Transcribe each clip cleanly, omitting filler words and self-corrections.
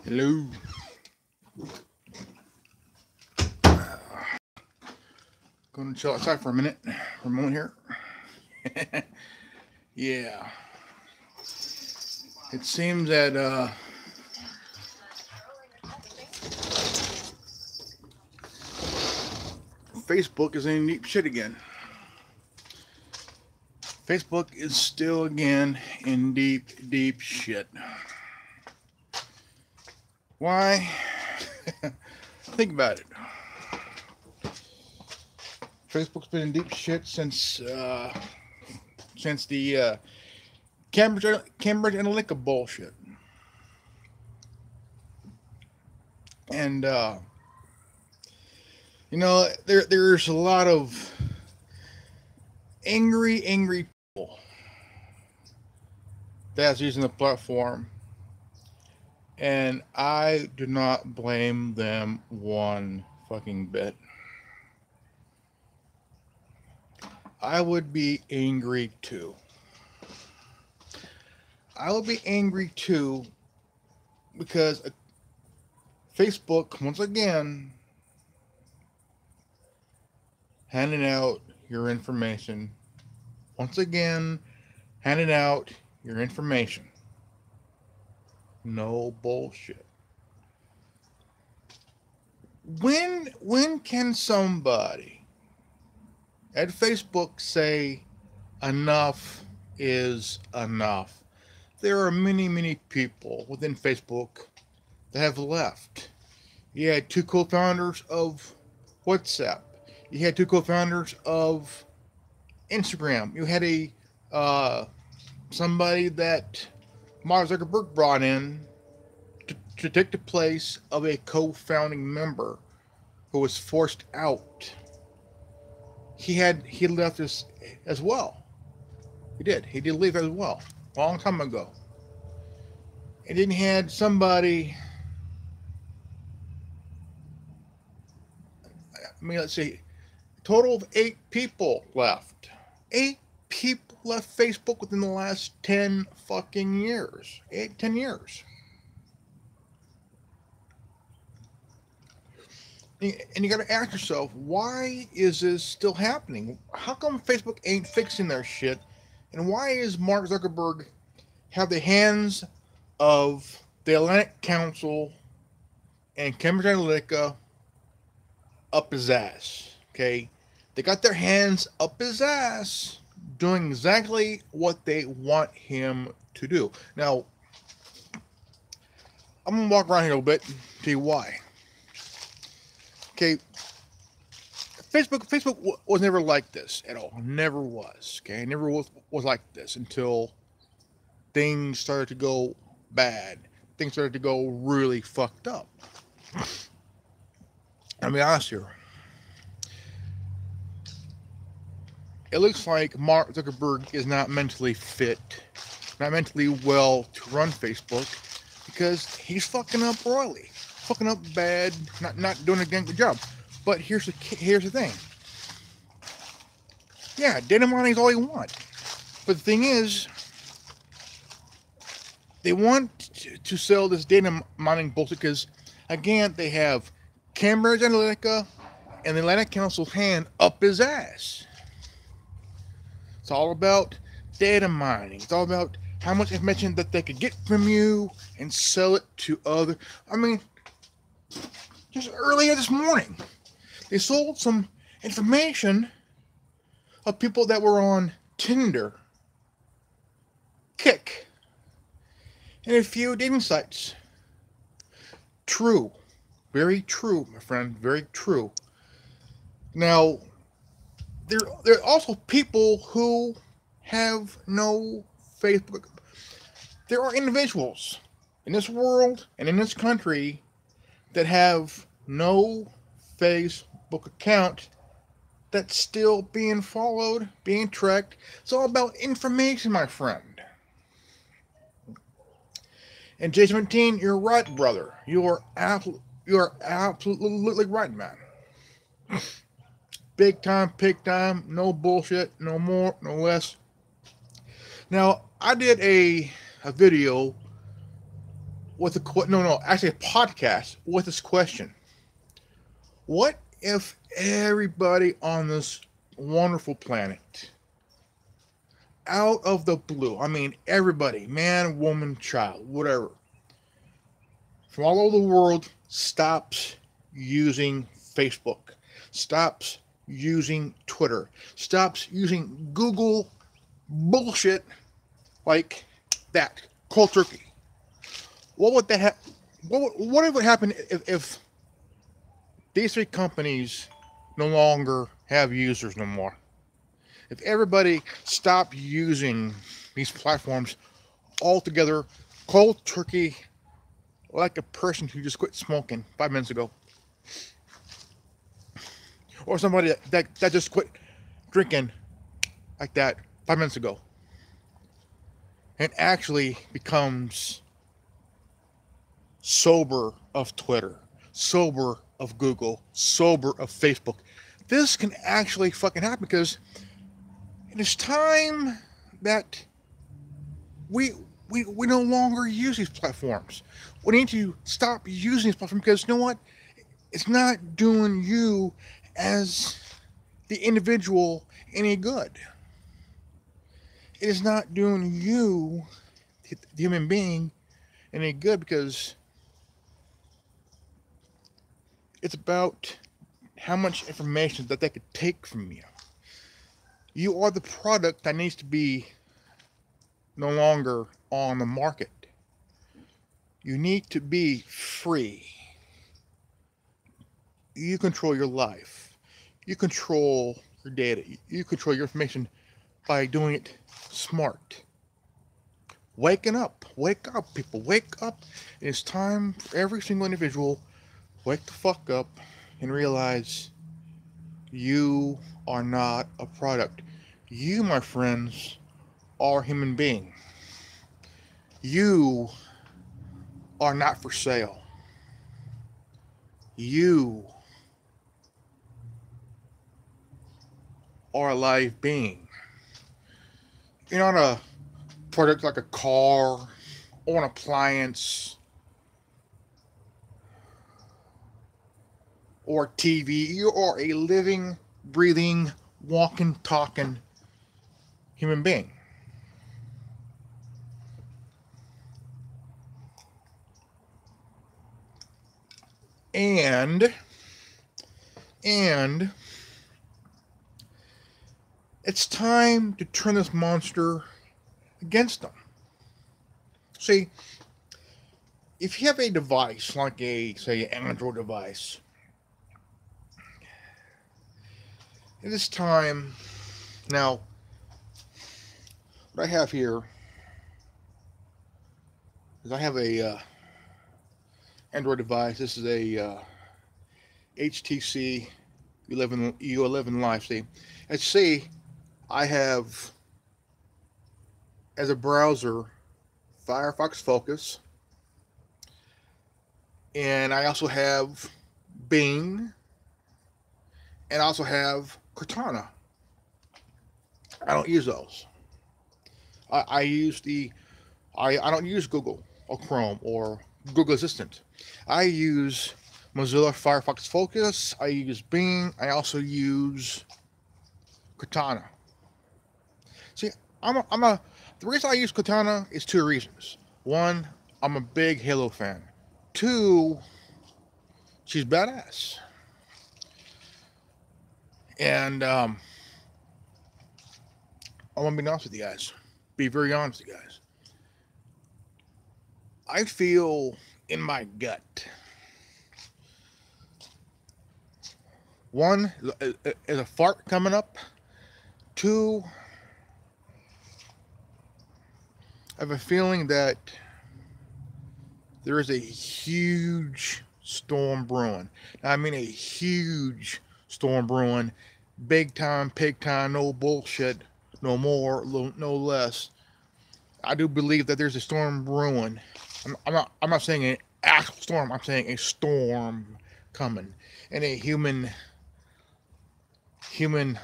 Hello. Going to chill outside for a moment here. Yeah. It seems that Facebook is in deep shit again. Facebook is still again in deep shit. Why? Think about it. Facebook's been in deep shit since the Cambridge Analytica bullshit, and there's a lot of angry people that's using the platform, and I do not blame them one fucking bit. I would be angry too. I would be angry too because Facebook, once again, handing out your information. Once again, handing out your information. No bullshit. When can somebody at Facebook say enough is enough? There are many people within Facebook that have left. You had two co-founders of WhatsApp. You had two co-founders of Instagram. You had somebody that Mark Zuckerberg brought in to take the place of a co-founding member who was forced out. He left us as well. He did leave as well, a long time ago. And then he had somebody, let's see, a total of 8 people left. 8 people left Facebook within the last 10 fucking years. 10 years. And you got to ask yourself, why is this still happening? How come Facebook ain't fixing their shit? And why is Mark Zuckerberg have the hands of the Atlantic Council and Cambridge Analytica up his ass? Okay, they got their hands up his ass doing exactly what they want him to do. Now, I'm gonna walk around here a little bit and tell you why. Okay, Facebook was never like this at all. Never was. Okay, never was like this until things started to go bad. Things started to go really fucked up. I'll be honest here. It looks like Mark Zuckerberg is not mentally fit, not mentally well to run Facebook, because he's fucking up royally, fucking up bad, not doing a good job. But here's the thing. Yeah, data mining is all you want. But the thing is, they want to sell this data mining bullshit because, again, they have Cambridge Analytica and the Atlantic Council's hand up his ass. It's all about data mining. It's all about how much information that they could get from you and sell it to other. Just earlier this morning, they sold some information of people that were on Tinder, Kick, and a few dating sites. True. Very true, my friend. Very true. Now, there are also people who have no Facebook. There are individuals in this world and in this country that have no Facebook account that's still being followed, being tracked. It's all about information, my friend. And J17, you're right, brother. You're absolutely right, man. Big time, no bullshit, no more, no less. Now, I did a video with a actually a podcast with this question: what if everybody on this wonderful planet, out of the blue, I mean everybody, man, woman, child, whatever, from all over the world, stops using Facebook, stops using Twitter, stops using Google bullshit like that, cold turkey? What would that have? What would happen if these three companies no longer have users no more? If everybody stopped using these platforms altogether, cold turkey, like a person who just quit smoking 5 minutes ago, or somebody that just quit drinking like that 5 minutes ago, and actually becomes sober of Twitter, sober of Google, sober of Facebook. This can actually fucking happen, because it is time that we no longer use these platforms. We need to stop using these platforms, because you know what? It's not doing you as the individual any good. It is not doing you, the human being, any good, because it's about how much information that they could take from you. You are the product that needs to be no longer on the market. You need to be free. You control your life. You control your data. You control your information by doing it smart. Waking up. Wake up, people. Wake up. It's time for every single individual. Wake the fuck up and realize you are not a product. You, my friends, are a human being. You are not for sale. You are a live being. You're not a product like a car or an appliance or TV. You are a living, breathing, walking, talking human being. And it's time to turn this monster against them. See, if you have a device like say, an Android device, it is time. Now, what I have here is I have a Android device. This is a HTC U11 Live. See, let's see, I have as a browser Firefox Focus, and I also have Bing, and I also have Cortana. I don't use those. I don't use Google or Chrome or Google Assistant. I use Mozilla Firefox Focus. I use Bing. I also use Cortana. See, the reason I use Cortana is two reasons. One, I'm a big Halo fan. Two, she's badass. And I'm gonna be honest with you guys. Be very honest with you guys. I feel in my gut. One is a fart coming up. Two, I have a feeling that there is a huge storm brewing. Now, I mean a huge storm brewing. Big time, pig time, no bullshit, no more, no less. I do believe that there's a storm brewing. I'm not saying an actual storm. I'm saying a storm coming in a human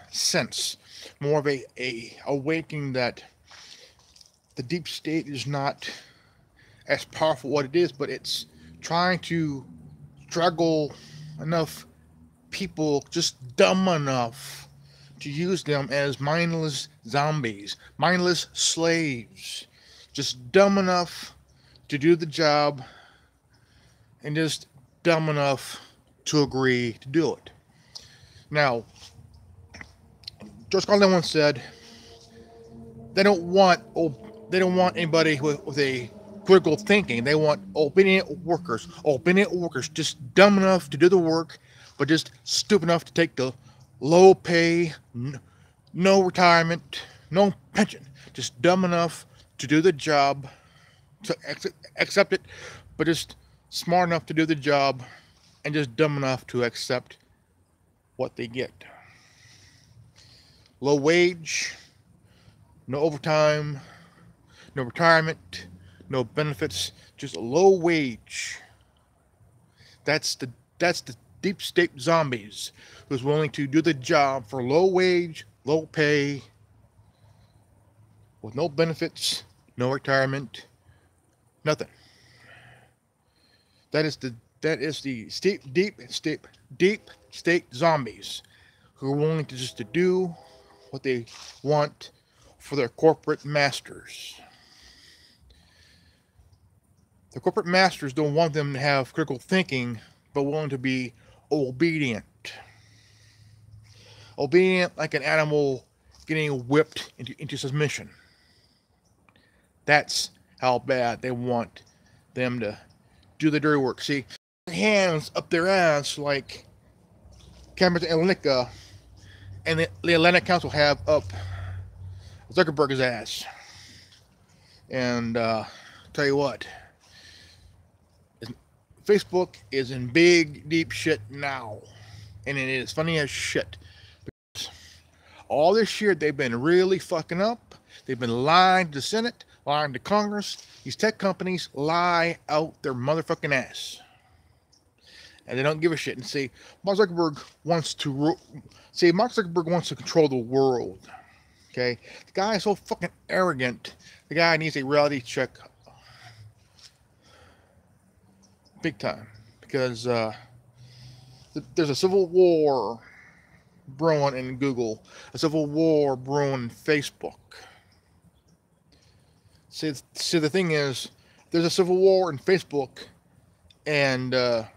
sense. More of a awakening that the deep state is not as powerful what it is, but it's trying to struggle enough people just dumb enough to use them as mindless zombies, mindless slaves, just dumb enough to do the job and just dumb enough to agree to do it. Now, George Carlin once said, they don't want anybody with a critical thinking. They want obedient workers just dumb enough to do the work, but just stupid enough to take the low pay, no retirement, no pension, just dumb enough to do the job, to accept it, but just smart enough to do the job and just dumb enough to accept what they get. Low wage, no overtime, no retirement, no benefits, just a low wage. That's the deep state zombies who's willing to do the job for low wage, low pay, with no benefits, no retirement, nothing. That is the deep state zombies who are willing to do what they want for their corporate masters. The corporate masters don't want them to have critical thinking, but willing to be obedient. Obedient like an animal getting whipped into submission. That's how bad they want them to do the dirty work. See, hands up their ass like Cambridge Analytica and the Atlantic Council have up Zuckerberg's ass. And tell you what, Facebook is in big, deep shit now. And it is funny as shit. Because all this year they've been really fucking up. They've been lying to the Senate, lying to Congress. These tech companies lie out their motherfucking ass. And they don't give a shit. And say, Mark Zuckerberg wants to control the world. Okay? The guy is so fucking arrogant. The guy needs a reality check. Big time. Because there's a civil war brewing in Google. A civil war brewing in Facebook. See, the thing is, there's a civil war in Facebook, and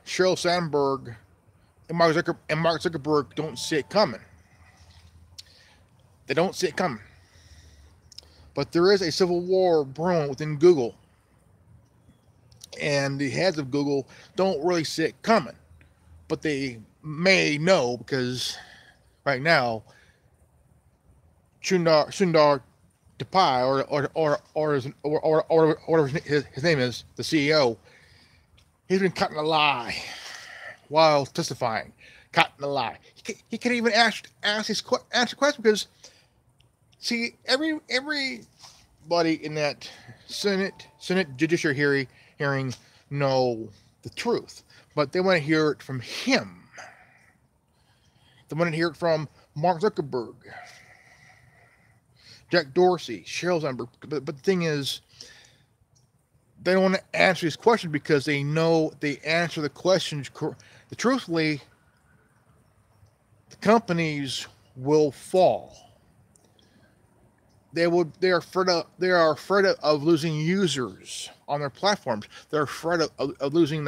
Sheryl Sandberg and Mark Zuckerberg don't see it coming. They don't see it coming. But there is a civil war brewing within Google. And the heads of Google don't really see it coming. But they may know, because right now, Sundar Pichai, or his name is, the CEO, he's been cutting a lie while testifying. Cutting a lie. He can't even answer questions because, see, everybody in that Senate Judiciary hearing know the truth, but they want to hear it from him. They want to hear it from Mark Zuckerberg, Jack Dorsey, Sheryl Sandberg. But the thing is, they don't want to answer these questions because they know they answer the questions truthfully, the companies will fall. They are afraid of losing users on their platforms. They're afraid of losing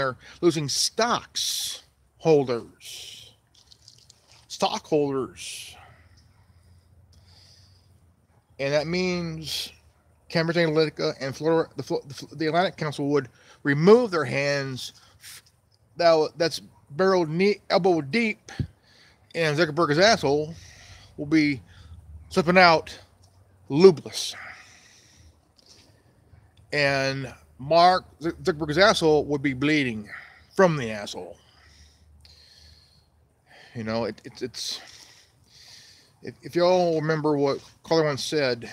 stockholders. And that means Cambridge Analytica and the Atlantic Council would remove their hands. That's barreled elbow deep in Zuckerberg's asshole, will be slipping out lubeless. And Mark Zuckerberg's asshole would be bleeding from the asshole. You know, it's if y'all remember what Carter once said,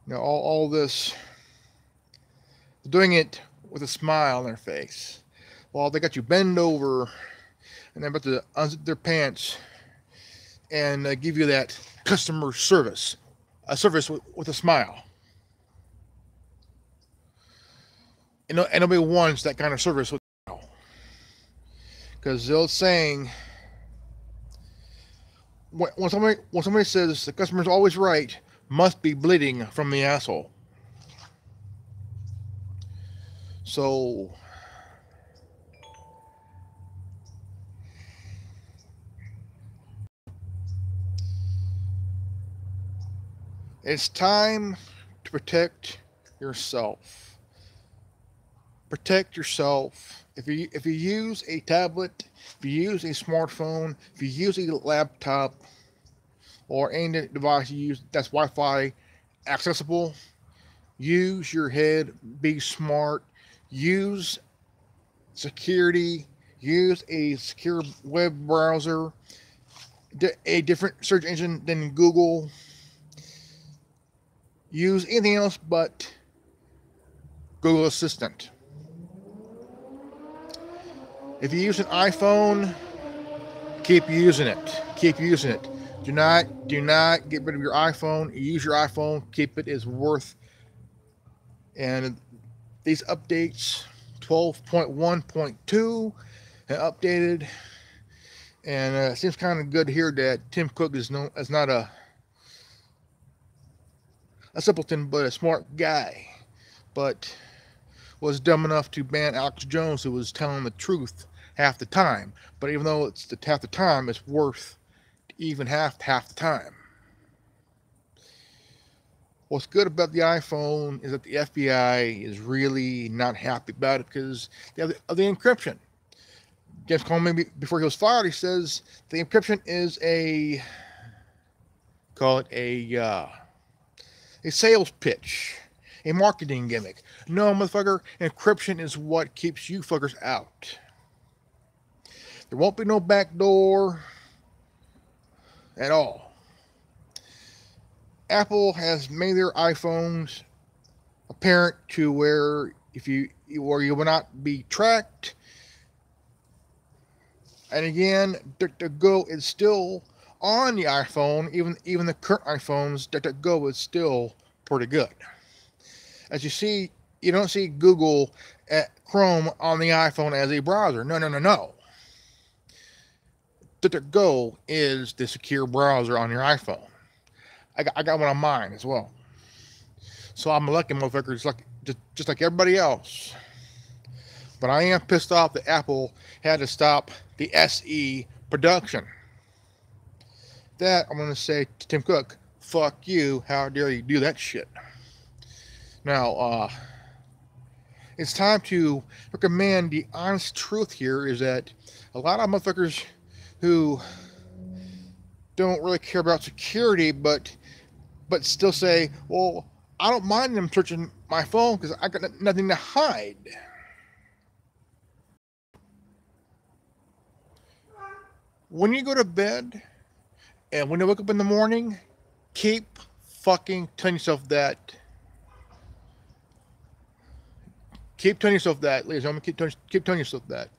you know, all this, doing it with a smile on their face. Well, they got you bend over and they're about to unzip their pants and give you that customer service, a service with a smile. and nobody wants that kind of service with because they're saying when somebody says the customer's always right, must be bleeding from the asshole. So it's time to protect yourself. Protect yourself. If you use a tablet, if you use a smartphone, if you use a laptop, or any device you use that's Wi-Fi accessible, use your head. Be smart. Use security. Use a secure web browser. A different search engine than Google. Use anything else but Google Assistant. If you use an iPhone, keep using it. Keep using it. Do not get rid of your iPhone. Use your iPhone. Keep it. Is worth. And these updates, 12.1.2, updated, and it seems kind of good here that Tim Cook is not a simpleton, but a smart guy, but was dumb enough to ban Alex Jones, who was telling the truth half the time. But even though it's half the time, it's worth even half the time. What's good about the iPhone is that the FBI is really not happy about it because of the encryption. James Comey, before he was fired, he says the encryption is a sales pitch, a marketing gimmick. No, motherfucker, encryption is what keeps you fuckers out. There won't be no back door at all. Apple has made their iPhones apparent to where you will not be tracked. And again, DuckDuckGo is still on the iPhone. Even the current iPhones, DuckDuckGo is still pretty good. As you see, you don't see Google Chrome on the iPhone as a browser. No. DuckDuckGo is the secure browser on your iPhone. I got one on mine as well. So I'm a lucky motherfucker, just like everybody else. But I am pissed off that Apple had to stop the SE production. That I'm going to say to Tim Cook, fuck you, how dare you do that shit. Now, it's time to recommend the honest truth here is that a lot of motherfuckers who don't really care about security, but still say, well, I don't mind them searching my phone because I got nothing to hide. When you go to bed and when you wake up in the morning, keep fucking telling yourself that. Keep telling yourself that, ladies and gentlemen, keep telling yourself that.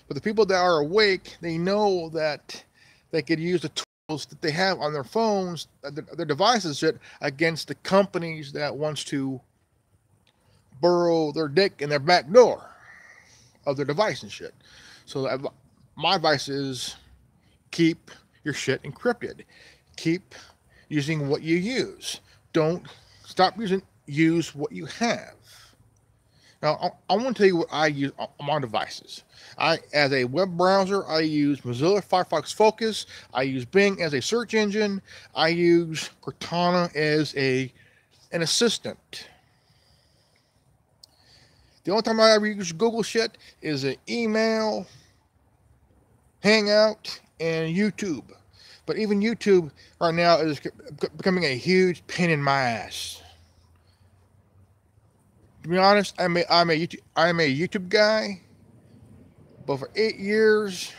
But the people that are awake, they know that they could use the tools that they have on their phones, their devices, against the companies that wants to burrow their dick in their back door of their device and shit. So my advice is keep your shit encrypted. Keep using what you use. Don't stop use what you have. Now, I want to tell you what I use on my devices. As a web browser, I use Mozilla Firefox Focus. I use Bing as a search engine. I use Cortana as an assistant. The only time I ever use Google shit is an email, Hangout, and YouTube. But even YouTube right now is becoming a huge pain in my ass. To be honest, I'm a YouTube guy, but for 8 years,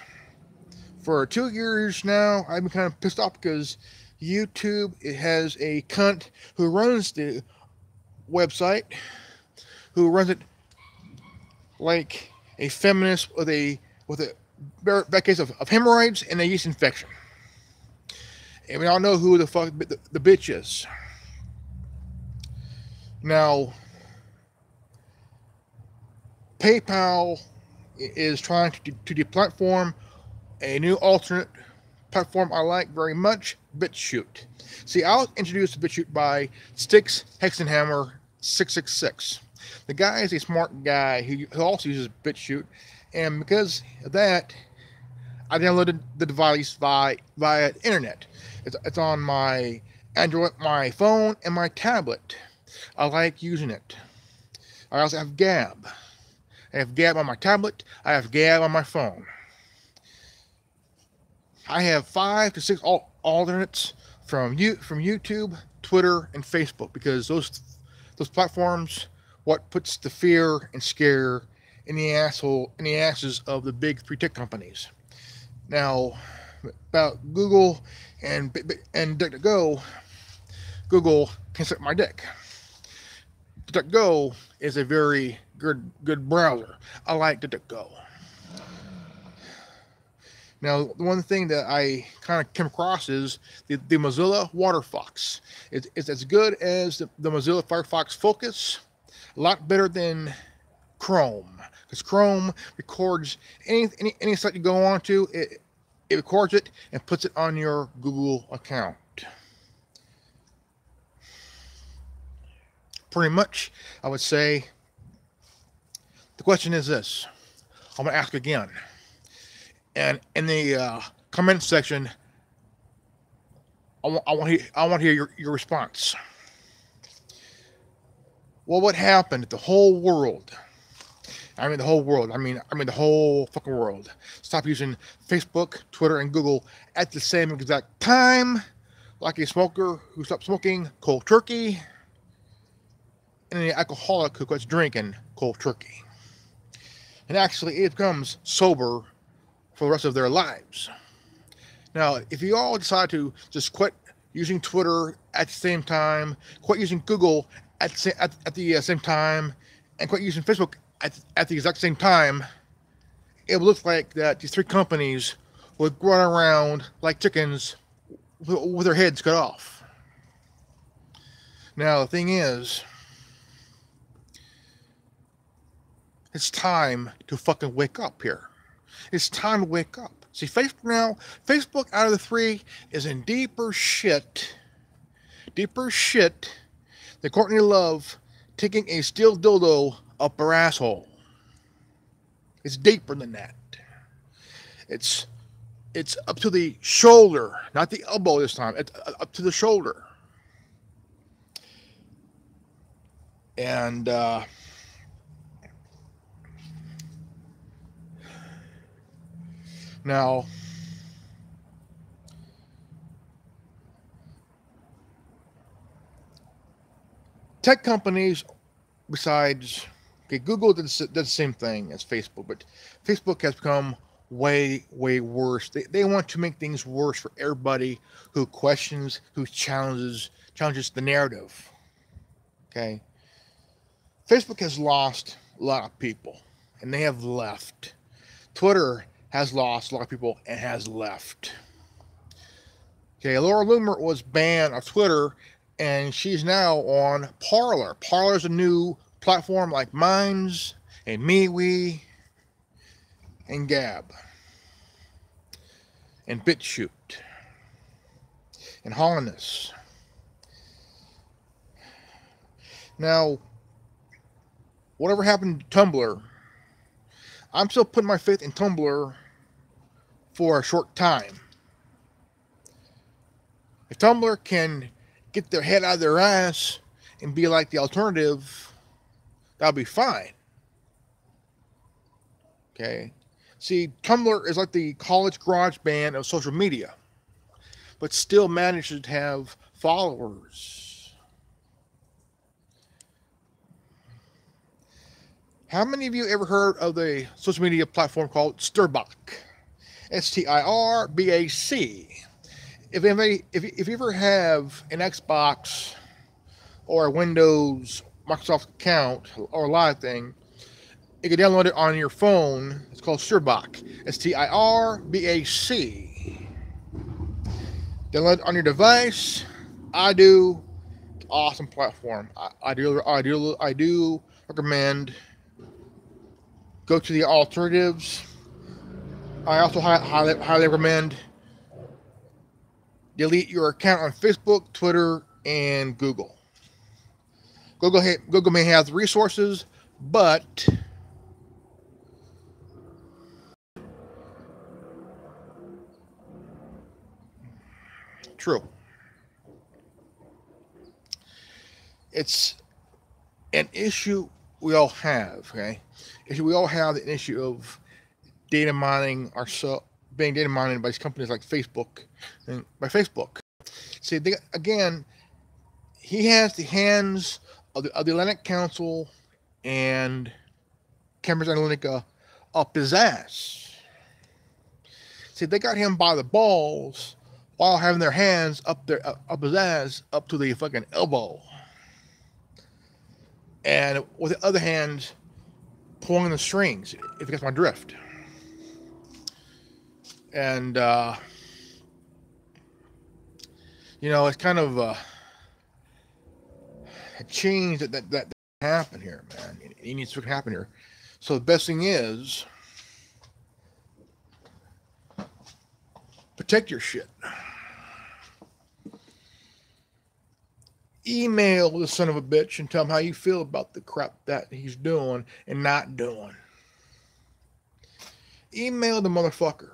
for 2 years now, I've been kind of pissed off because YouTube, it has a cunt who runs the website, who runs it like a feminist with a bad case of hemorrhoids and a yeast infection. And we all know who the fuck the bitch is. Now, PayPal is trying to deplatform a new alternate platform I like very much, BitChute. See, I was introduced to BitChute by Styx Hexenhammer 666. The guy is a smart guy who also uses BitChute, and because of that, I downloaded the device via internet. It's on my Android, my phone, and my tablet. I like using it. I also have Gab. I have Gab on my tablet. I have Gab on my phone. I have 5 to 6 alternates from YouTube, Twitter, and Facebook, because those platforms what puts the fear and scare in the asses of the big 3 tech companies. Now, about Google and DuckDuckGo, Google can suck my dick. DuckDuckGo is a very good browser. I like DuckDuckGo. Now, the one thing that I kind of came across is the Mozilla WaterFox. It's as good as the Mozilla Firefox Focus, a lot better than Chrome, because Chrome records any site you go on to, it records it and puts it on your Google account. Pretty much, I would say, the question is this. I'm going to ask again. And in the comment section, I want to hear your response. What would happen if the whole world, I mean the whole fucking world, stop using Facebook, Twitter, and Google at the same exact time, like a smoker who stops smoking cold turkey, and an alcoholic who quits drinking cold turkey, and actually it becomes sober for the rest of their lives. Now, if you all decide to just quit using Twitter at the same time, quit using Google at the same time, and quit using Facebook at the exact same time, it would look like that these 3 companies would run around like chickens with their heads cut off. Now, the thing is, it's time to fucking wake up here. It's time to wake up. See, Facebook out of the 3 is in deeper shit than Courtney Love taking a steel dildo up her asshole. It's deeper than that. It's up to the shoulder, not the elbow this time. It's up to the shoulder. And now, tech companies, besides, okay, Google does the same thing as Facebook, but Facebook has become way worse. They want to make things worse for everybody who questions, who challenges the narrative. Okay, Facebook has lost a lot of people, and they have left. Twitter has lost a lot of people and has left. Okay, Laura Loomer was banned on Twitter, and she's now on Parler. Parler is a new platform like Minds and MeWe and Gab and BitChute and Holliness. Now, whatever happened to Tumblr, I'm still putting my faith in Tumblr for a short time. If Tumblr can get their head out of their ass and be like the alternative, that'll be fine. Okay? See, Tumblr is like the college garage band of social media, but still manages to have followers. How many of you ever heard of the social media platform called Stirbac? STIRBAC. If you ever have an Xbox or a Windows Microsoft account or a live thing, you can download it on your phone. It's called Stirbac. STIRBAC. Download it on your device. I do. Awesome platform. I do recommend go to the alternatives. I also highly recommend delete your account on Facebook, Twitter, and Google. Google may have the resources, but true. It's an issue we all have, okay? We all have an issue of data mining ourselves, being data mined by these companies like Facebook and by Facebook. See, again, he has the hands of the Atlantic Council and Cambridge Analytica up his ass. See, they got him by the balls while having their hands up his ass up to the fucking elbow. And with the other hand, pulling the strings, if you get my drift. And, it's kind of a change that happened here, man. It needs to happen here. So the best thing is, protect your shit. Email the son of a bitch and tell him how you feel about the crap that he's doing and not doing. Email the motherfucker.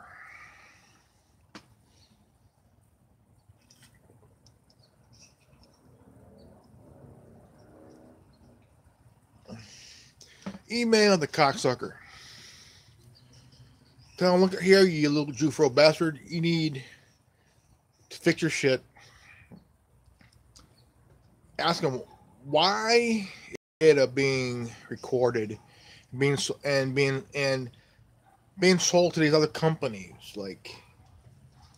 Email the cocksucker. Tell him, look here, you little Jufro bastard. You need to fix your shit. Ask him why it being recorded, being sold to these other companies like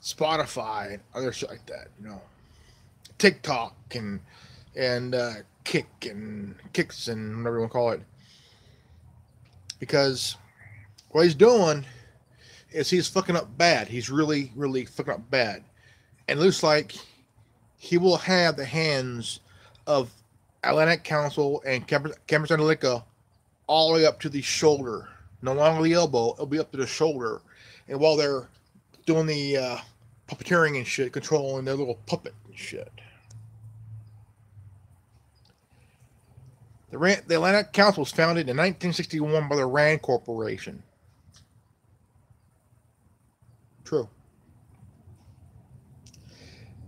Spotify and other shit like that. TikTok and Kicks and whatever you want to call it. Because what he's doing is he's fucking up bad. He's really, really fucking up bad. And it looks like he will have the hands of Atlantic Council and Cambridge Analytica all the way up to the shoulder. No longer the elbow. It'll be up to the shoulder. And while they're doing the puppeteering and shit, controlling their little puppet and shit. The Atlantic Council was founded in 1961 by the Rand Corporation. True.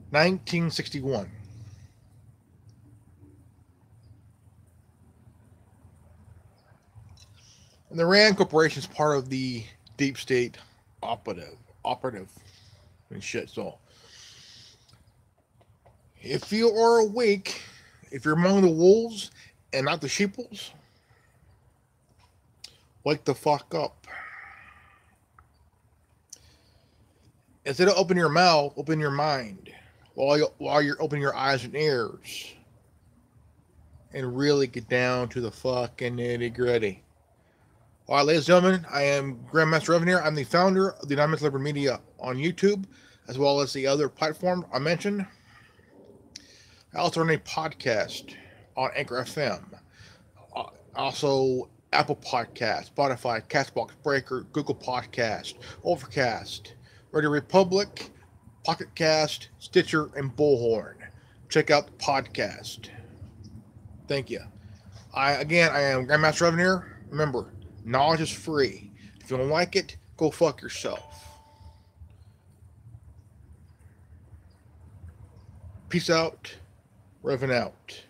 1961. And the Rand Corporation is part of the deep state operative and shit. So, if you are awake, if you're among the wolves and not the sheeples, wake the fuck up. Instead of opening your mouth, open your mind while you're opening your eyes and ears and really get down to the fucking nitty gritty. All right, ladies and gentlemen, I am Grandmaster Evan here. I'm the founder of the Anonymous Liberty Media on YouTube, as well as the other platform I mentioned. I also run a podcast on Anchor FM. Also, Apple Podcast, Spotify, Castbox, Breaker, Google Podcast, Overcast, Radio Republic, Pocket Cast, Stitcher, and Bullhorn. Check out the podcast. Thank you. I am Grandmaster Evan here. Remember, knowledge is free. If you don't like it, go fuck yourself. Peace out. Revan out.